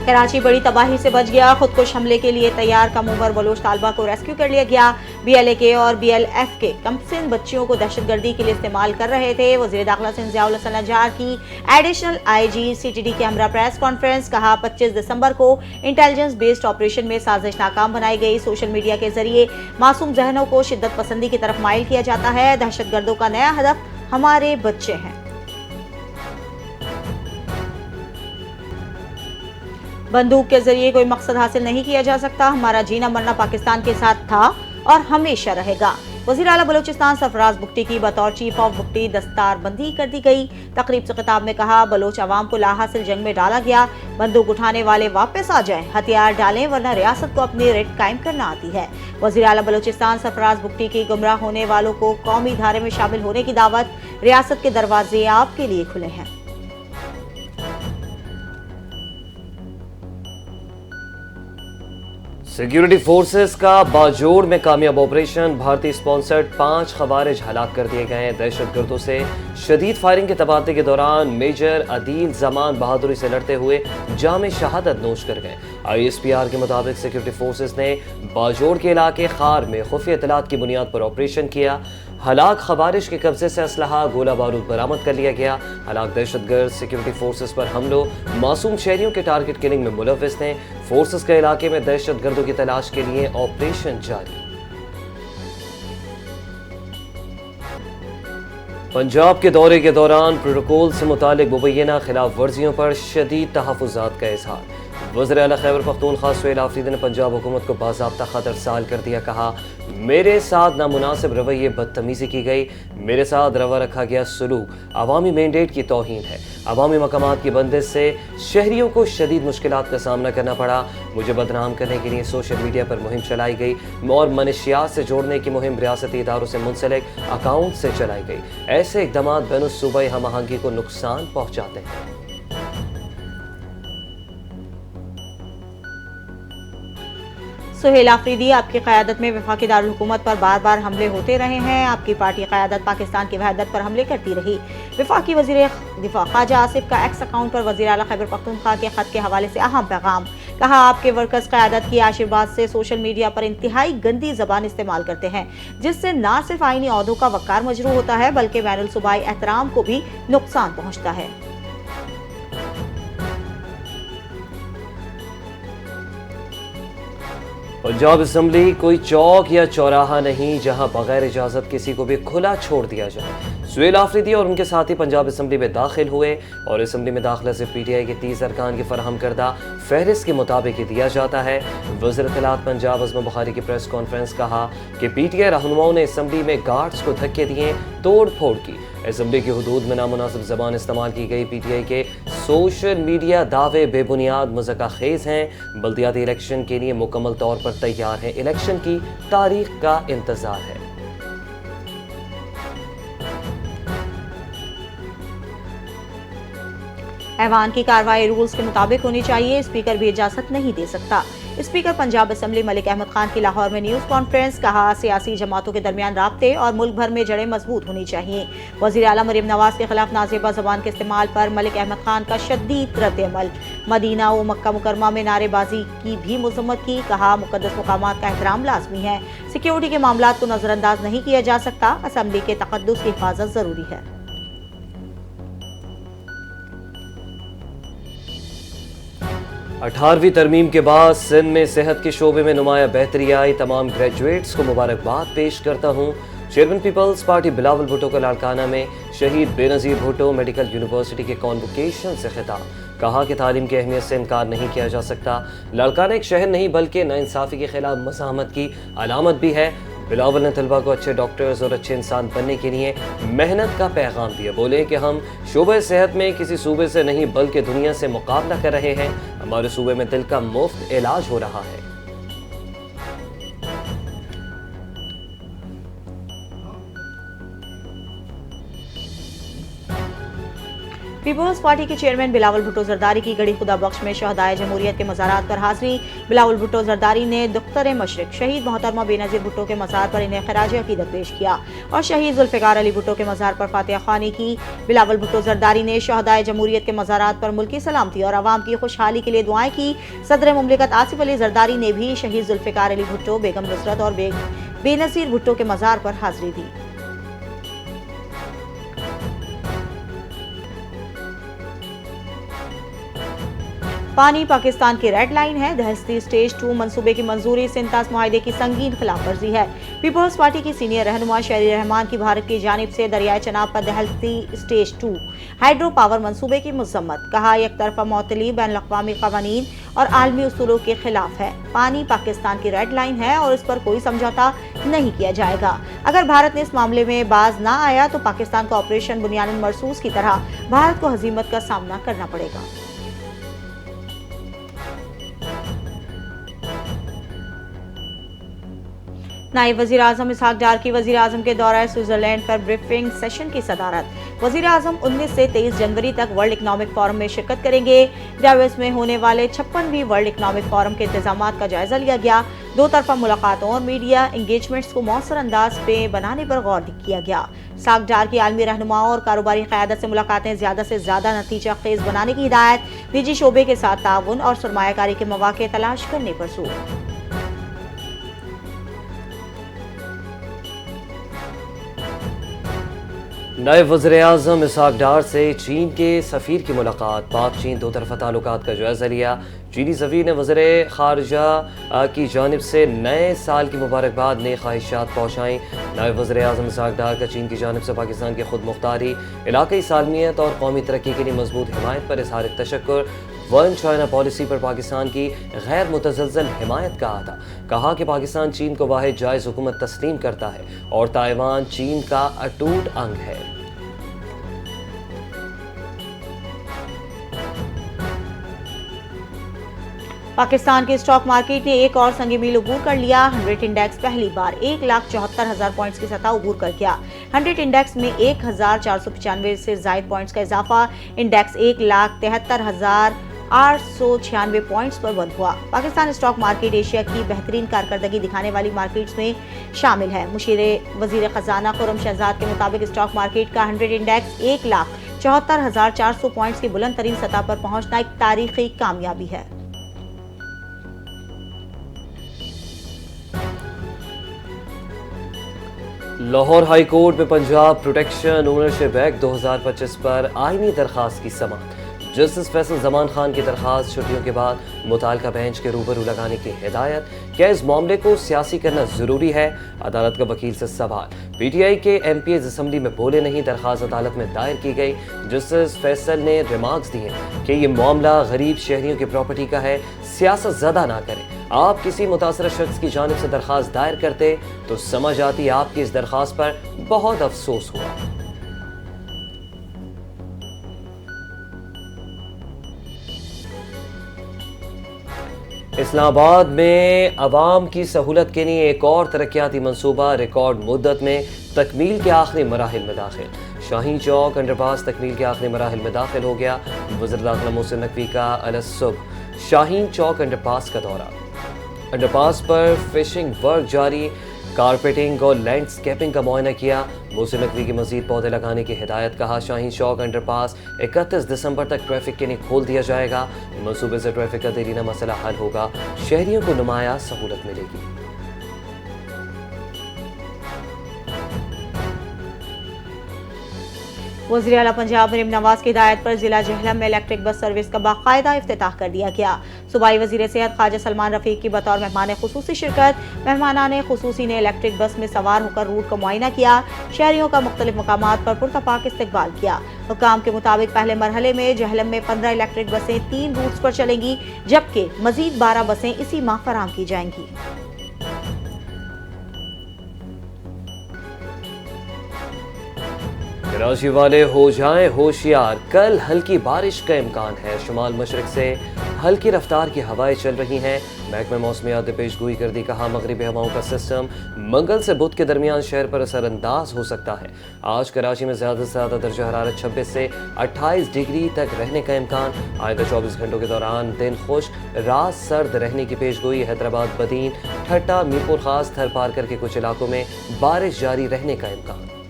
कराची बड़ी तबाही से बच गया, खुदकुश हमले के लिए तैयार कम उम्र बलोच तालबा को रेस्क्यू कर लिया गया। BLA और BLF के कमसिन बच्चियों को दहशतगर्दी के लिए इस्तेमाल कर रहे थे। वज़ीर दाखिला सिंध ज़ियाउल हसन नज्जार की एडिशनल IG CTD के हमरा प्रेस कॉन्फ्रेंस। कहा 25 दिसंबर को इंटेलिजेंस बेस्ड ऑपरेशन में साजिश नाकाम बनाई गई। सोशल मीडिया के जरिए मासूम जहनों को शिद्दत पसंदी की तरफ माइल किया जाता है। दहशतगर्दों का नया हदफ हमारे बच्चे हैं। बंदूक के जरिए कोई मकसद हासिल नहीं किया जा सकता। हमारा जीना मरना पाकिस्तान के साथ था और हमेशा रहेगा। वज़ीर आला बलोचिस्तान सरफराज बुगटी की बतौर चीफ ऑफ बुगटी दस्तारबंदी कर दी गई। तकरीब से खिताब में कहा, बलोच अवाम को लाहासिल जंग में डाला गया। बंदूक उठाने वाले वापस आ जाएं, हथियार डालें, वरना रियासत को अपनी रेट कायम करना आती है। वज़ीर आला बलोचिस्तान सरफराज बुगटी की गुमराह होने वालों को कौमी धारे में शामिल होने की दावत। रियासत के दरवाजे आपके लिए खुले हैं। सिक्योरिटी फोर्सेस का बाजोड़ में कामयाब ऑपरेशन। भारतीय स्पॉन्सर्ड 5 खवारिज हलाक कर दिए गए। दहशतगर्दों से शदीद फायरिंग के तबादले के दौरान मेजर अदील जमान बहादुरी से लड़ते हुए जाम शहादत नोश कर गए। ISPR के मुताबिक सिक्योरिटी फोर्सेस ने बाजोड़ के इलाके खार में खुफिया इत्तलात की बुनियाद पर ऑपरेशन किया। हलाक खवारिज के कब्जे से असलहा गोला बारूद बरामद कर लिया गया। हलाक दहशतगर्द सिक्योरिटी फोर्सेस पर हमलों, मासूम शहरियों के टारगेट किलिंग में मुलव्विस थे। फोर्सेस के इलाके में दहशतगर्दों की तलाश के लिए ऑपरेशन जारी। पंजाब के दौरे के दौरान प्रोटोकॉल से मुतालिक मुबैना खिलाफ वर्जियों पर शदीद तहफ़्फ़ुज़ात का इज़हार। वज़ीर आला खैबर पख्तूनख्वा सुहेल आफरीदी ने पंजाब हुकूमत को बाज़ाब्ता ख़तर साल कर दिया। कहा, मेरे साथ नामुनासिब रवैये बदतमीज़ी की गई, मेरे साथ रवा रखा गया सलूक अवामी मैंडेट की तौहीन है। अवामी मकामात की बंदिश से शहरियों को शदीद मुश्किलात का सामना करना पड़ा। मुझे बदनाम करने के लिए सोशल मीडिया पर मुहिम चलाई गई और मनशियात से जोड़ने की मुहिम रियासती इदारों से मुंसलिक अकाउंट से चलाई गई। ऐसे इक़दाम बैनुल सूबाई हम आहंगी को नुकसान पहुँचाते हैं। सुहेल आफरीदी, आपकी क़यादत में वफाकी दारुल हुकूमत पर बार बार हमले होते रहे हैं। आपकी पार्टी क़यादत पाकिस्तान की वहदत पर हमले करती रही। वफाकी वज़ीर दिफा ख्वाजा आसिफ का एक्स अकाउंट पर वज़ीर आला खैबर पख्तूनख्वा के ख़त के हवाले से अहम पैगाम। कहा, आपके वर्कर्स क़यादत की आशीर्वाद से सोशल मीडिया पर इंतहाई गंदी ज़बान इस्तेमाल करते हैं, जिससे न सिर्फ आईनी ओहदों का वक़ार मजरूह होता है बल्कि बैनुल सूबाई एहतराम को भी नुकसान पहुँचता है। पंजाब असम्बली कोई चौक या चौराहा नहीं जहां बगैर इजाज़त किसी को भी खुला छोड़ दिया जाए। सुहेल आफरीदी और उनके साथी पंजाब असम्बली में दाखिल हुए और असम्बली में दाखिला से PTI के 30 अरकान की फराहम करदा फहरिस्त के मुताबिक ही दिया जाता है। वज़ीर इत्तलात पंजाब अज़म बुखारी की प्रेस कॉन्फ्रेंस। कहा कि PTI रहनुमाओं ने असम्बली में गार्ड्स को धक्के दिए, तोड़ फोड़ की। असम्बली की हुदूद में नामुनासिब ज़बान इस्तेमाल की गई। PTI के सोशल मीडिया दावे बेबुनियाद मज़ाक़ खेज़ हैं। बल्दियाती इलेक्शन के लिए मुकम्मल तौर पर तैयार है। इलेक्शन की तारीख का इंतज़ार है। ऐवान की कार्रवाई रूल्स के मुताबिक होनी चाहिए। स्पीकर भी इजाजत नहीं दे सकता। स्पीकर पंजाब असम्बली मलिक अहमद खान की लाहौर में न्यूज़ कॉन्फ्रेंस। कहा, सियासी जमातों के दरमियान राब्ते और मुल्क भर में जड़ें मजबूत होनी चाहिए। वज़ीर आला मरीम नवाज के खिलाफ नाजेबा ज़बान के इस्तेमाल पर मलिक अहमद खान का शदीद रद्द-ए-अमल। मदीना व मक्का मुकरमा में नारेबाजी की भी मज़म्मत की। कहा, मुक़द्दस मकामात का एहतराम लाज़मी है। सिक्योरिटी के मामलात को नज़रअंदाज नहीं किया जा सकता। असम्बली के तक़द्दुस की हिफाजत ज़रूरी है। 18वीं तरमीम के बाद सिंध में सेहत के शोबे में नुमाया बेहतरी आई। तमाम ग्रेजुएट्स को मुबारकबाद पेश करता हूँ। Chairman Peoples Party Bilawal Bhutto का लाड़काना में शहीद बेनज़ीर भुट्टो मेडिकल यूनिवर्सिटी के कॉन्वोकेशन से खिताब। कहा कि तालीम की अहमियत से इनकार नहीं किया जा सकता। लाड़काना एक शहर नहीं बल्कि नाइंसाफ़ी के खिलाफ मज़ाहमत की अलामत भी है। बिलावल ने तलबा को अच्छे डॉक्टर्स और अच्छे इंसान बनने के लिए मेहनत का पैगाम दिया। बोले कि हम शोबे सेहत में किसी सूबे से नहीं बल्कि दुनिया से मुकाबला कर रहे हैं। हमारे सूबे में दिल का मुफ्त इलाज हो रहा है। पीपल्स पार्टी के चेयरमैन बिलावल भुट्टो जरदारी की गड़ी खुदा बख्श में शहदाए जमहूरियत के मज़ारात पर हाजिरी। बिलावल भुट्टो जरदारी ने दुख्तर मशरिक शहीद मोहतरमा बेनज़ीर भुट्टो के मज़ार पर इन्हें खराज अकीदत पेश किया और शहीद जुल्फ़िकार अली भुट्टो के मज़ार पर फातिहा ख़्वानी की। बिलावल भुट्टो जरदारी ने शहदाए जमहूरियत के मज़ारात पर मुल्की सलामती और आवाम की खुशहाली के लिए दुआएं की। सदर मुमलिकत आसिफ अली जरदारी ने भी शहीद जुल्फ़िकार अली भुट्टो, बेगम नुसरत और बेनज़ीर भुट्टो के मज़ार पर हाजिरी दी। पानी पाकिस्तान की रेड लाइन है। दहशती स्टेज 2 मंसूबे की मंजूरी सिंतास मुआहदे की संगीन खिलाफ वर्जी है। पीपल्स पार्टी की सीनियर रहनुमा शहरी रहमान की भारत की जानिब से दरियाए चनाब पर दहशती स्टेज 2 हाइड्रो पावर मंसूबे की मजम्मत। कहा, एक तरफा मौतली बैनुल-अक़वामी क़वानीन और आलमी उसूलों के खिलाफ है। पानी पाकिस्तान की रेड लाइन है और इस पर कोई समझौता नहीं किया जाएगा। अगर भारत ने इस मामले में बाज ना आया तो पाकिस्तान को ऑपरेशन बुनियादिन मरसूस की तरह भारत को हजीमत का सामना करना पड़ेगा। नायब वज़ीर आज़म इसहाक डार की वज़ीर आज़म के दौरा स्विट्ज़रलैंड पर ब्रीफिंग सेशन की सदारत। वज़ीर आज़म 19 से 23 जनवरी तक वर्ल्ड इकनॉमिक फोरम में शिरकत करेंगे। डावोस में होने वाले 56वीं वर्ल्ड इकनॉमिक फोरम के इंतजामात का जायजा लिया गया। दो तरफा मुलाकातों और मीडिया इंगेजमेंट्स को मौसर अंदाज पे बनाने पर गौर किया गया। इसहाक डार की आलमी रहनुमाओं और कारोबारी क़यादत से मुलाकातें ज़्यादा से ज़्यादा नतीजा खेज बनाने की हिदायत। निजी शोबे के साथ ताउन और सरमायाकारी के मौक़े तलाश करने पर जोर। नायब वज़ीर-ए-आज़म इसहाक डार से चीन के सफ़ीर की मुलाकात। पाक चीन दो तरफ़ा ताल्लुकात का जायज़ा लिया। चीनी सफ़ीर ने वज़ीर ख़ारिजा की जानिब से नए साल की मुबारकबाद ने ख्वाहिशात पहुँचाई। नायब वज़ीर-ए-आज़म इसहाक डार का चीन की जानिब से पाकिस्तान की खुद मुख्तारी, इलाक़ाई सालमियत और कौमी तरक्की के लिए मजबूत हिमायत पर इज़हार तशक्कुर। वन चाइना पॉलिसी पर पाकिस्तान की गैर मुतज़लज़ल हिमायत कहा कि पाकिस्तान चीन को वाहिद जायज़ हुकूमत तस्लीम करता है और ताइवान चीन का अटूट अंग है। पाकिस्तान की स्टॉक मार्केट ने एक और संग मील अबूर कर लिया। 100 इंडेक्स पहली बार 1,74,000 पॉइंट्स की सतह अबूर कर गया। 100 इंडेक्स में 1,495 से ज़ायद पॉइंट्स का इजाफा। इंडेक्स 1,73,896 पॉइंट्स पर बंद हुआ। पाकिस्तान स्टॉक मार्केट एशिया की बेहतरीन कारकर्दगी दिखाने वाली मार्केट्स में शामिल है। मुशीर वजीर खजाना खुर्रम शहजाद के मुताबिक स्टॉक मार्केट का 100 इंडेक्स 1,74,400 पॉइंट्स की बुलंद तरीन सतह पर पहुंचना एक तारीखी कामयाबी है। लाहौर हाई कोर्ट में पंजाब प्रोटेक्शन ओनरशिप एक्ट 2025 पर आईनी दरखास्त की समाअत। जस्टिस फैसल जमान खान की दरखास्त छुट्टियों के बाद मुताल्लिका बेंच के रूबरू लगाने की हिदायत। क्या इस मामले को सियासी करना जरूरी है? अदालत का वकील से सवाल। पीटीआई के एमपीएस असम्बली में बोले नहीं, दरखास्त अदालत में दायर की गई। जस्टिस फैसल ने रिमार्क्स दिए कि ये मामला गरीब शहरियों की प्रॉपर्टी का है, सियासत ज़्यादा ना करें। आप किसी मुतासरा शख्स की जानिब से दरखास्त दायर करते तो समझ आती आपकी इस दरखास्त पर बहुत अफसोस हुआ। इस्लामाबाद में अवाम की सहूलत के लिए एक और तरक्याती मंसूबा रिकॉर्ड मुद्दत में तकमील के आखिरी मराहिल में दाखिल। शाहीन चौक अंडरपास तकमील के आखिरी मराहिल में दाखिल हो गया। वज़ीर दाखिला मोहसिन नकवी का अलसुबह शाहीन चौक अंडरपास का दौरा। अंडरपास पर फिशिंग वर्क जारी, कारपेटिंग और लैंडस्केपिंग का मुआयना किया। मोहसिन नकवी की मजीद पौधे लगाने की हिदायत। कहा, शाहीन चौक अंडरपास 31 दिसंबर तक ट्रैफिक के लिए खोल दिया जाएगा। मंसूबे से ट्रैफिक का देरीना मसला हल होगा, शहरियों को नुमाया सहूलत मिलेगी। वज़ीर आला पंजाब मरीम नवाज की हिदायत पर जिला जहलम में इलेक्ट्रिक बस सर्विस का बाकायदा इफ्तिताह कर दिया गया। सूबाई वज़ीर सेहत ख्वाजा सलमान रफ़ीक की बतौर मेहमान खुसूसी शिरकत। मेहमानाने खुसूसी ने इलेक्ट्रिक बस में सवार होकर रूट का मुआयना किया। शहरियों का मुख्तलिफ मकामात पर पुरतपाक इस्तकबाल किया। हुक्काम के मुताबिक पहले मरहले में जहलम में 15 इलेक्ट्रिक बसें 3 रूट्स पर चलेंगी, जबकि मजीद 12 बसें इसी माह फराहम की जाएंगी। कराची वाले हो जाएं होशियार, कल हल्की बारिश का इम्कान है। शुमाल मशरक से हल्की रफ्तार की हवाएं चल रही हैं। महकमे मौसमियात ने पेशगोई कर दी, कहा मगरिबी हवाओं का सिस्टम मंगल से बुध के दरमियान शहर पर असरअंदाज हो सकता है। आज कराची में ज़्यादा से ज़्यादा दर्जा हरारत 26 से 28 डिग्री तक रहने का इम्कान। आइंदा 24 घंटों के दौरान दिन खुश्क, रात सर्द रहने की पेशगोई। हैदराबाद, बदीन, ठट्टा, मीरपुर खास, थर पार करके कुछ इलाकों में बारिश जारी रहने का इम्कान।